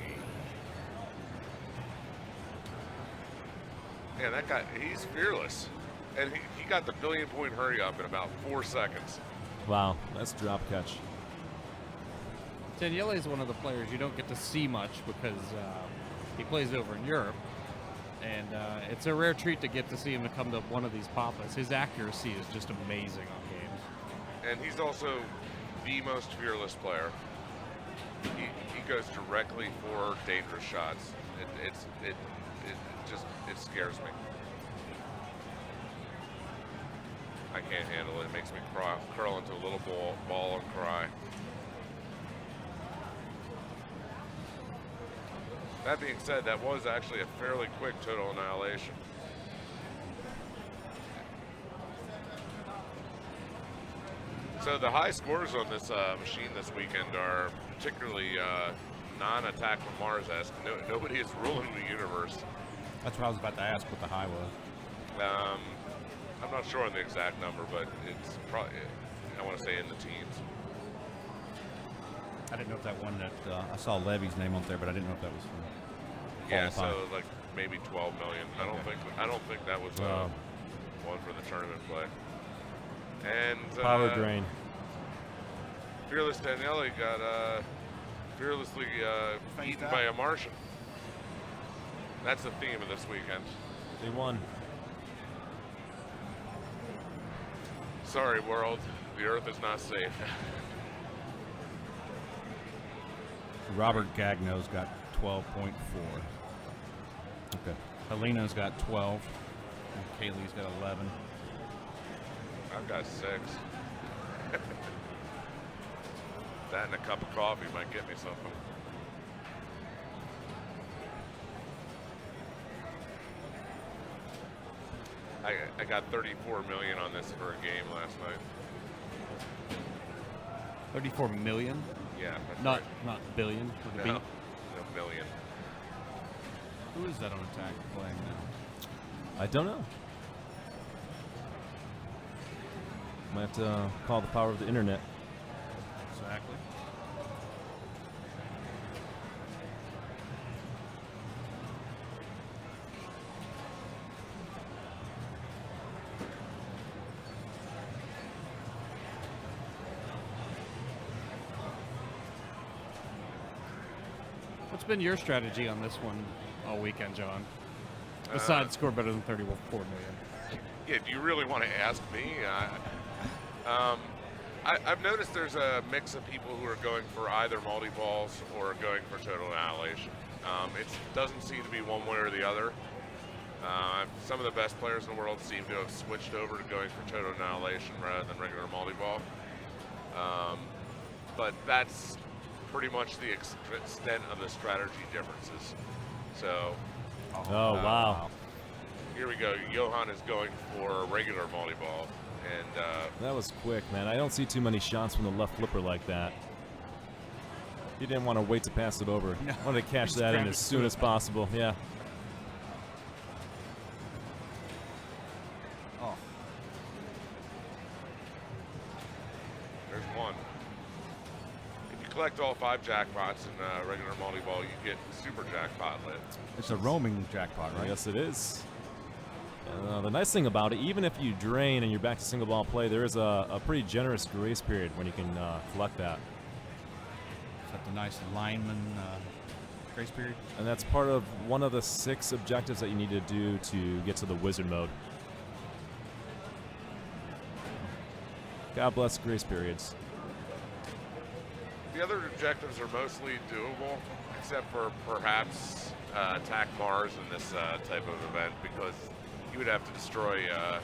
Man, that guy, he's fearless. And he got the billion-point hurry-up in about 4 seconds. Wow, that's drop catch. Daniele is one of the players you don't get to see much because he plays over in Europe. And it's a rare treat to get to see him to come to one of these Papas. His accuracy is just amazing on games. And he's also the most fearless player. He goes directly for dangerous shots. It scares me. I can't handle it. It makes me curl into a little ball and cry. That being said, that was actually a fairly quick total annihilation. So the high scores on this machine this weekend are particularly non-attack from Mars-esque. Nobody is ruling the universe. That's what I was about to ask what the high was. I'm not sure on the exact number, but it's probably, I want to say in the teens. I didn't know if that one that I saw Levy's name on there, but I didn't know if that was from. Yeah, qualify. so like maybe 12 million. I don't think that was one for the tournament play. And Power drain. Fearless Daniele got fearlessly eaten by a Martian. That's the theme of this weekend. They won. Sorry, world. The Earth is not safe. Robert Gagnow's got 12.4. Okay. Helena's got 12. And Kaylee's got 11. I've got 6. That and a cup of coffee might get me something. I got 34 million on this for a game last night. 34 million? Yeah, that's Not right. not billion with a No, B. no million. Who is that on attack playing now? I don't know. Might have to call the power of the internet. Exactly. What's been your strategy on this one all weekend, John? Besides score better than 34 million. Yeah, do you really want to ask me? I've noticed there's a mix of people who are going for either multi-balls or going for total annihilation. It doesn't seem to be one way or the other. Some of the best players in the world seem to have switched over to going for total annihilation rather than regular multi-ball. But that's pretty much the extent of the strategy differences. So, Oh, wow. here we go. Johan is going for a regular multi-ball. And That was quick, man. I don't see too many shots from the left flipper like that. He didn't want to wait to pass it over. No, Wanted to catch just that in grabbed as it soon as possible. Yeah. Oh, there's one. If you collect all 5 jackpots in regular multi-ball, you get super jackpot lit. it's a roaming jackpot, right? Yes, it is. The nice thing about it, even if you drain and you're back to single ball play, there is a pretty generous grace period when you can collect that. Is that the nice lineman grace period? And that's part of one of the 6 objectives that you need to do to get to the wizard mode. God bless grace periods. The other objectives are mostly doable, except for perhaps attack Mars in this type of event, because you would have to destroy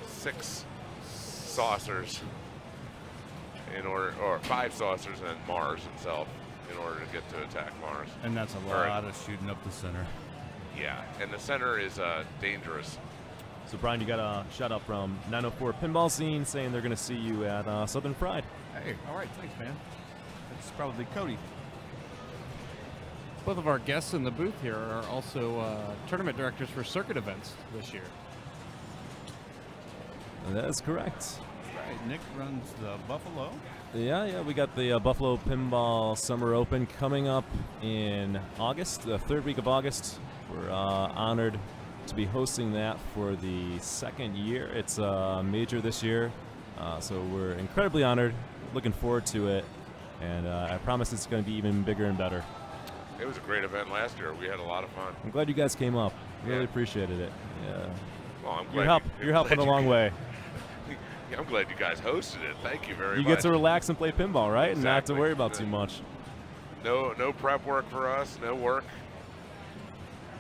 6 saucers in order, or 5 saucers and Mars itself in order to get to attack Mars. And that's a All right. lot of shooting up the center. Yeah, and the center is dangerous. So, Brian, you got a shout out from 904 Pinball Scene saying they're going to see you at Southern Fried. Hey, all right, thanks, man. That's probably Cody. Both of our guests in the booth here are also tournament directors for circuit events this year. That is correct. Right, Nick runs the Buffalo. Yeah, we got the Buffalo Pinball Summer Open coming up in August, the 3rd week of August. We're honored to be hosting that for the 2nd year. It's a major this year, so we're incredibly honored, looking forward to it, and I promise it's going to be even bigger and better. It was a great event last year. We had a lot of fun. I'm glad you guys came up. Really Yeah. appreciated it. Yeah. Well, I'm You're, glad you're helping a long way. Yeah, I'm glad you guys hosted it. Thank you very You much. get to relax and play pinball, right? And not have to Exactly. worry about too much. No prep work for us. No work.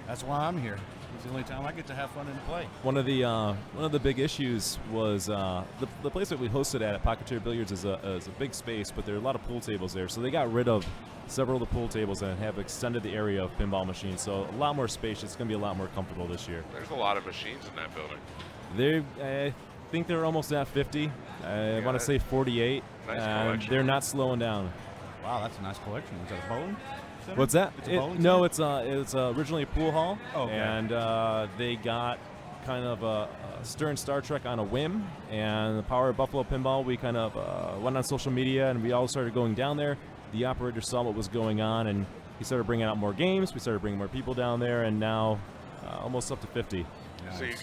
That's why I'm here. It's the only time I get to have fun and play. One of the big issues was the place that we hosted at Pocketeer Billiards is a big space, but there are a lot of pool tables there. So they got rid of several of the pool tables and have extended the area of pinball machines. So a lot more spacious. It's going to be a lot more comfortable this year. There's a lot of machines in that building. I think they're almost at 50. I want to that- say 48, nice and collection. they're not slowing down. Wow, that's a nice collection. Is that a bowling center? What's that? It's a bowling No, center? it's originally a pool hall, Oh, okay. and they got kind of a Stern Star Trek on a whim, and the power of Buffalo Pinball, we kind of went on social media, and we all started going down there. The operator saw what was going on, and he started bringing out more games. We started bringing more people down there, and now almost up to 50. So you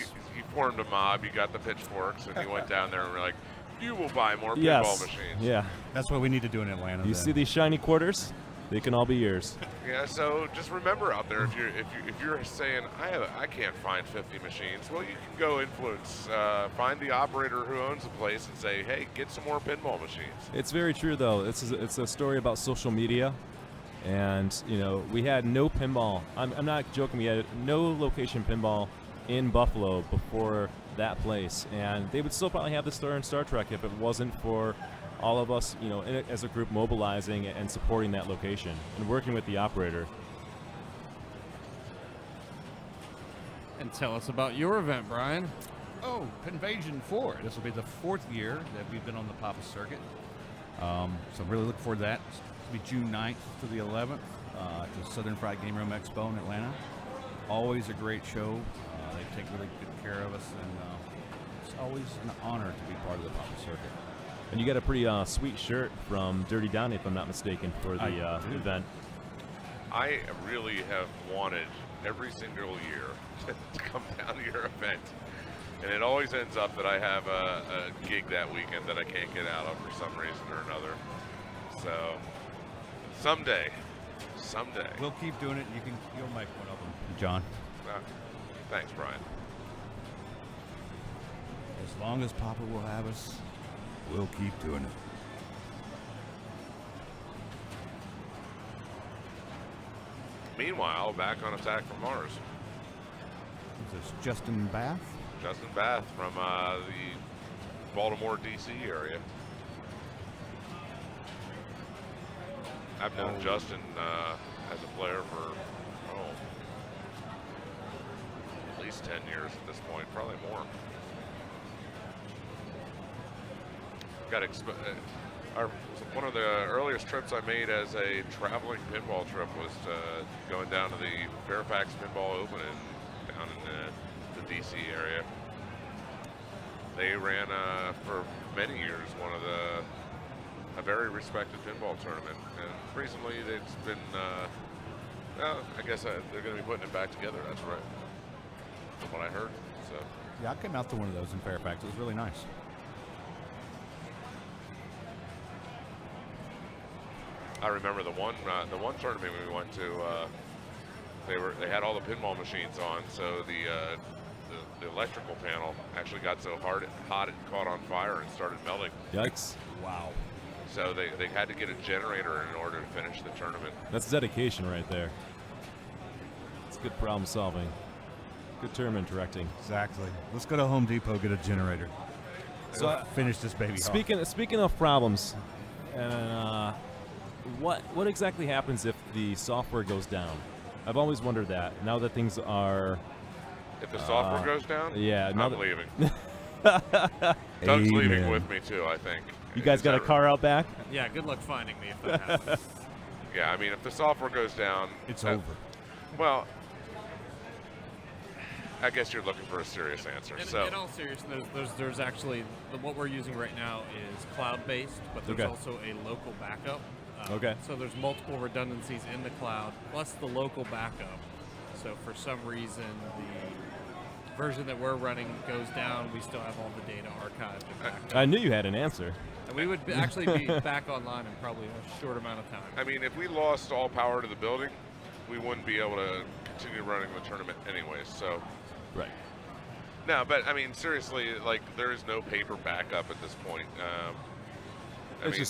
formed a mob. You got the pitchforks, and you went down there and were like, you will buy more pinball Yes. machines. Yeah. That's what we need to do in Atlanta. You then. see these shiny quarters? They can all be yours. Yeah, so just remember out there, if you're saying I can't find 50 machines, well, you can go influence, find the operator who owns the place and say, hey, get some more pinball machines. It's very true, though. It's a story about social media, and we had no pinball. I'm not joking. We had no location pinball in Buffalo before that place, and they would still probably have the store in Star Trek if it wasn't for all of us, as a group mobilizing and supporting that location and working with the operator. And tell us about your event, Brian. Oh, Pinvasion 4. This will be the 4th year that we've been on the Papa circuit. So I'm really looking forward to that. It'll be June 9th to the 11th at the Southern Fried Game Room Expo in Atlanta. Always a great show. They take really good care of us, and it's always an honor to be part of the Papa circuit. And you got a pretty sweet shirt from Dirty Downey, if I'm not mistaken, for the event. I really have wanted every single year to come down to your event, and it always ends up that I have a gig that weekend that I can't get out of for some reason or another. So someday. We'll keep doing it. You'll make one of them, John. Thanks, Brian. As long as Papa will have us, we'll keep doing it. Meanwhile, back on Attack from Mars, Is this Justin Bath? Justin Bath from the Baltimore, D.C. area. I've known Justin as a player for at least 10 years at this point, probably more. One of the earliest trips I made as a traveling pinball trip was going down to the Fairfax Pinball Open down in the DC area. They ran for many years a very respected pinball tournament, and recently it's been I guess they're going to be putting it back together. That's right, from what I heard. So Yeah, I came out to one of those in Fairfax. It was really nice. I remember the one tournament we went to. They had all the pinball machines on, so the electrical panel actually got so hot it caught on fire and started melting. Yikes. Wow. So they had to get a generator in order to finish the tournament. That's dedication right there. It's good problem solving. Good tournament directing. Exactly. Let's go to Home Depot, get a generator. So Finish this baby off. speaking of problems, what exactly happens if the software goes down? I've always wondered that. Now that things are, If the software goes down, yeah, now I'm that- leaving. Doug's leaving Amen. with me too, I think. you guys Is got a that car out back? Yeah, good luck finding me if that happens. right? Yeah, I mean, if the software goes down, It's that- over. Well, I guess you're looking for a serious answer. In all seriousness, there's actually what we're using right now is cloud-based, but there's Okay. also a local backup. Okay. So there's multiple redundancies in the cloud, plus the local backup. So for some reason, the version that we're running goes down, we still have all the data archived and backed up. I knew you had an answer. And we would actually be back online in probably a short amount of time. I mean, if we lost all power to the building, we wouldn't be able to continue running the tournament anyways. So, Right. no, but I mean, seriously, like there is no paper backup at this point.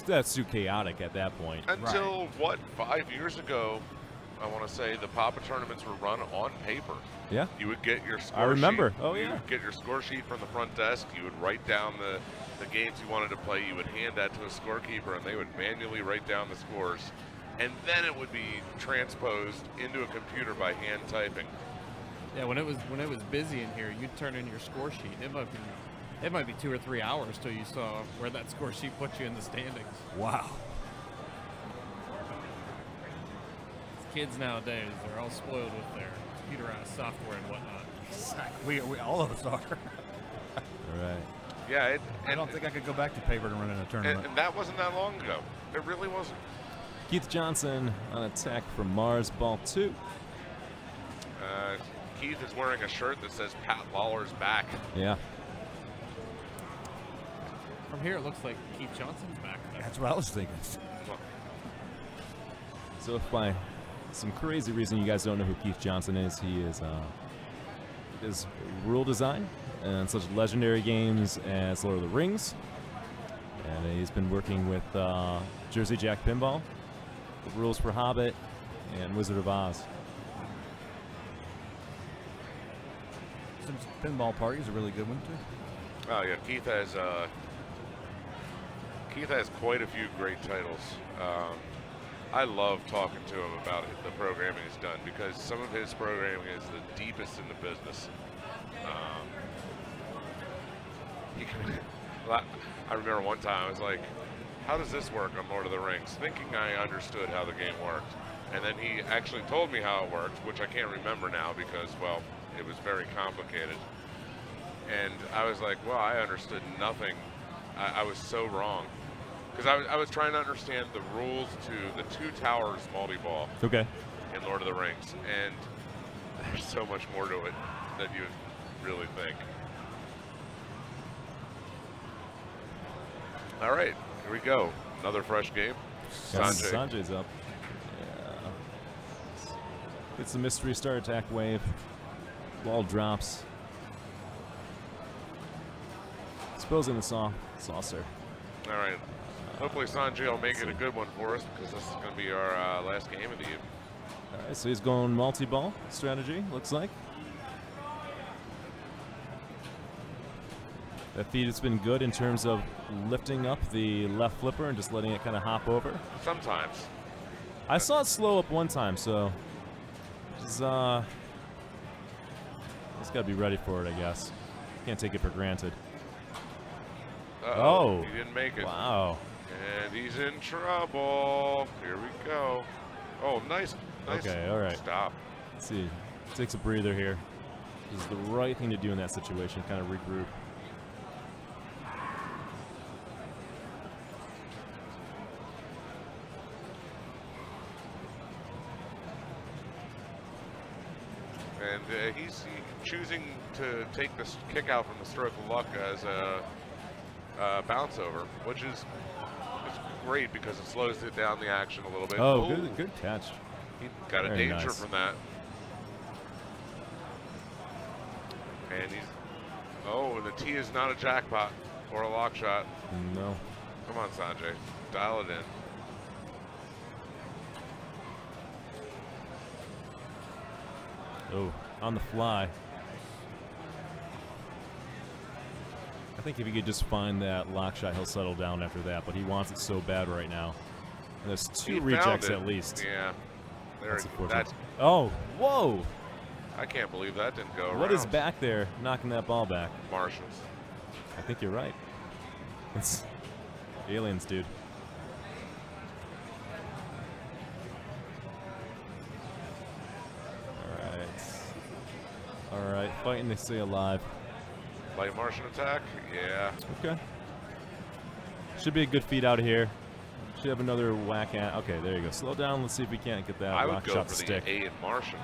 That's too chaotic at that point. Until what, 5 years ago, I want to say the Papa tournaments were run on paper. Yeah. You would get your score I remember. sheet. Oh, You yeah. would get your score sheet from the front desk. You would write down the games you wanted to play. You would hand that to a scorekeeper, and they would manually write down the scores. And then it would be transposed into a computer by hand typing. Yeah, when it was busy in here, you'd turn in your score sheet. It might be 2 or 3 hours till you saw where that score sheet put you in the standings. Wow. Kids nowadays, they're all spoiled with their computerized software and whatnot. We all of us are. All right. Yeah, I don't think I could go back to paper to run in a tournament. and that wasn't that long ago. It really wasn't. Keith Johnson on Attack from Mars, Ball 2. Keith is wearing a shirt that says Pat Lawler's back. Yeah. From here, it looks like Keith Johnson's back there. That's what I was thinking. So if by some crazy reason you guys don't know who Keith Johnson is, he is does rule design and such legendary games as Lord of the Rings, and he's been working with Jersey Jack Pinball, the rules for Hobbit, and Wizard of Oz. Some Pinball Party is a really good one too. Oh yeah, Keith has quite a few great titles. I love talking to him about the programming he's done because some of his programming is the deepest in the business. I remember one time I was like, how does this work on Lord of the Rings? Thinking I understood how the game worked. And then he actually told me how it worked, which I can't remember now because, well, it was very complicated. And I was like, well, I understood nothing. I was so wrong. Because I was trying to understand the rules to the Two Towers multi-ball Okay. in Lord of the Rings. And there's so much more to it than you really think. All right, here we go. Another fresh game. Sanjay. Sanjay's up. Yeah. It's the mystery star attack wave. Ball drops. Exposing the saucer. All right. Hopefully Sanjay will make it a good one for us because this is going to be our last game of the evening. All right, so he's going multi-ball strategy, looks like. That feed has been good in terms of lifting up the left flipper and just letting it kind of hop over. Sometimes. I saw it slow up one time, so just got to be ready for it, I guess. Can't take it for granted. Uh-oh, he didn't make it. Wow. And he's in trouble. Here we go. Oh, nice. Okay, all right. Stop. Let's see. Takes a breather here. This is the right thing to do in that situation, kind of regroup. And he's choosing to take this kick out from the stroke of luck as a bounce over, which is great because it slows it down the action a little bit. Oh, Ooh, good catch. he got a Very danger nice. from that. And and the T is not a jackpot or a lock shot. No. Come on, Sanjay, dial it in. Oh, on the fly. I think if he could just find that lock shot, he'll settle down after that, but he wants it so bad right now. And there's He two found rejects it. at least. Yeah. That's unfortunate. That's, Oh, whoa! I can't believe that didn't go around. What is back there knocking that ball back? Martians. I think you're right. It's aliens, dude. All right, fighting to stay alive. Light Martian attack? Yeah. Okay. Should be a good feed out of here. Should have another whack at. Okay, there you go. Slow down. Let's see if we can't get that I would rock go shot for to the stick. A in Martian.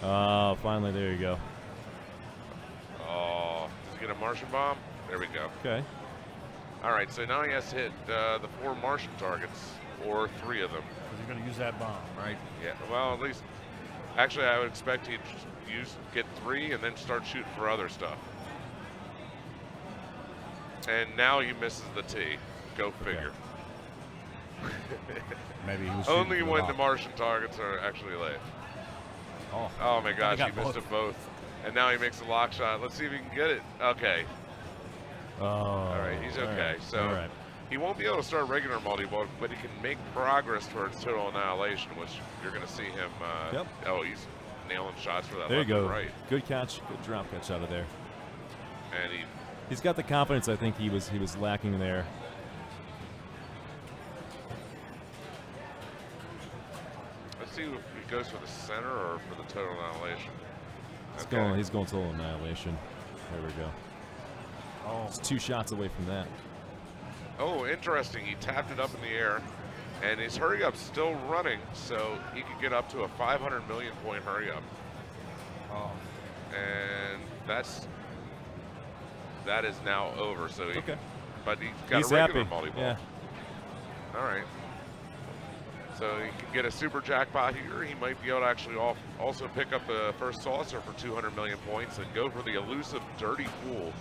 Oh, finally, there you go. Oh, does he get a Martian bomb? There we go. Okay. All right, so now he has to hit the 4 Martian targets, or 3 of them. Because you're going to use that bomb, right? Yeah, well, at least, actually, I would expect he'd get 3 and then start shooting for other stuff. And now he misses the T. Go figure. Maybe he was Only shooting for when lock. the Martian targets are actually laid. Oh, Oh my gosh, got he missed both. them both. And now he makes a lock shot. Let's see if he can get it. Okay. Oh. All right, he's okay. So all right. he won't be able to start regular multi-ball, but he can make progress towards total annihilation, which you're going to see him. Yep. Oh, he's nailing shots for that There you left and go. right. Good catch. Good drop catch out of there. And He's got the confidence I think he was lacking there. let's see if he goes for the center or for the total annihilation. He's going total annihilation. There we go. oh. It's 2 shots away from that. Oh, interesting. He tapped it up in the air, and his hurry up's still running, so he could get up to a 500 million point hurry up. Oh. And that is now over. So he, Okay. but he's got He's a regular happy. multi-ball. Yeah. All right. So he can get a super jackpot here. He might be able to actually also pick up the first saucer for 200 million points and go for the elusive dirty pool.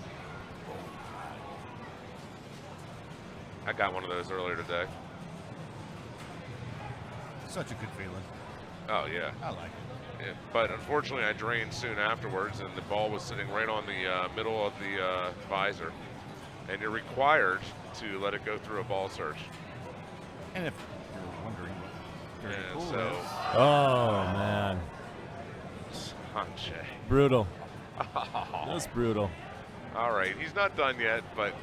I got one of those earlier today. Such a good feeling. Oh, yeah. I like it. Yeah, but unfortunately, I drained soon afterwards, and the ball was sitting right on the middle of the visor. And you're required to let it go through a ball search. And if you're wondering what dirty And pool so, is, Oh man, Sanjay. brutal. That's brutal. All right, he's not done yet, but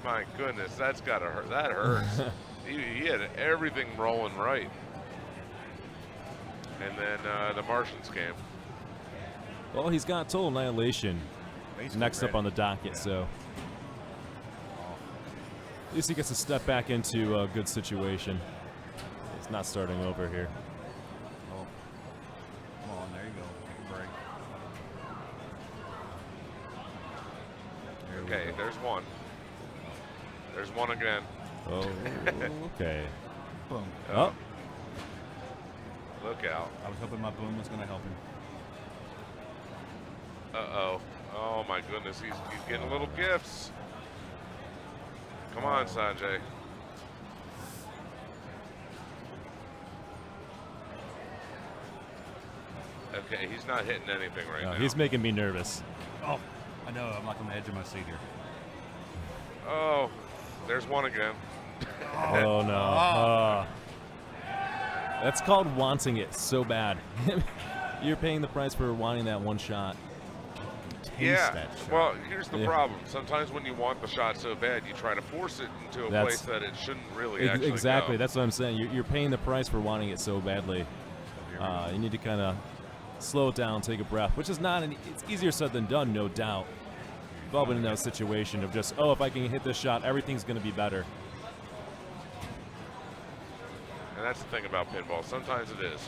my goodness, that's got to hurt. That hurts. he had everything rolling right. And then the Martians came. Well, he's got Total Annihilation basically next up ready. on the docket, so at least he gets to step back into a good situation. He's not starting over here. Oh. Come on, there you go. Take a break. There we Okay, go. there's one. There's one again. Oh, okay. Boom. Oh, Look out. I was hoping my boom was going to help him. Uh-oh. Oh, my goodness. He's getting little gifts. Come on, Sanjay. Okay, he's not hitting anything right no, now. he's making me nervous. Oh, I know. I'm like on the edge of my seat here. Oh, there's one again. Oh no. That's called wanting it so bad. You're paying the price for wanting that one shot. Yeah. that shot. Well, here's the Yeah. problem. Sometimes when you want the shot so bad, you try to force it into a That's- place that it shouldn't really actually Exactly. go. That's what I'm saying. You're paying the price for wanting it so badly. You need to kind of slow it down, take a breath, which is not it's easier said than done, no doubt. We've all been in that situation of just, oh, if I can hit this shot, everything's going to be better. And that's the thing about pinball. Sometimes it is.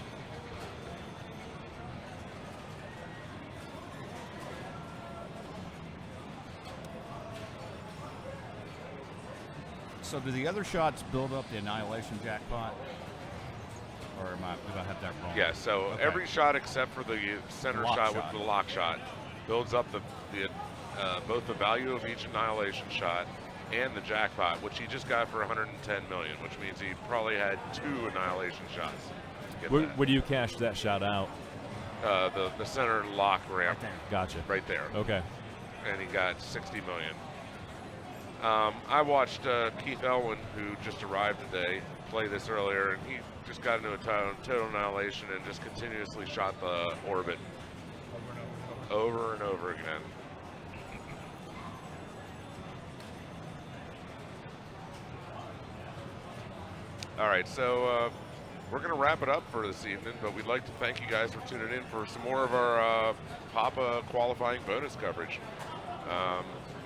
So do the other shots build up the Annihilation jackpot? Or do I have that wrong? Yeah, so Okay. every shot except for the center Lock shot, shot. with the lock shot builds up both the value of each annihilation shot and the jackpot, which he just got for 110 million, which means he probably had 2 annihilation shots. to get that. Where do you cash that shot out? The center lock ramp Gotcha. right there, Okay. and he got 60 million. I watched Keith Elwin, who just arrived today, play this earlier, and he just got into a total annihilation and just continuously shot the orbit over and over again. All right, so we're going to wrap it up for this evening, but we'd like to thank you guys for tuning in for some more of our PAPA qualifying bonus coverage.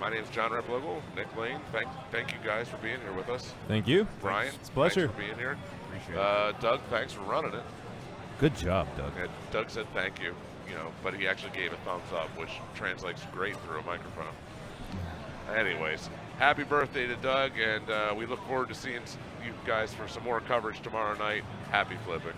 My name is John Replogle, Nick Lane. Thank you guys for being here with us. Thank you. Brian, It's a pleasure. thanks for being here. Appreciate it. Doug, thanks for running it. Good job, Doug. And Doug said thank you, but he actually gave a thumbs up, which translates great through a microphone. Anyways, happy birthday to Doug, and we look forward to seeing you guys for some more coverage tomorrow night. Happy flipping.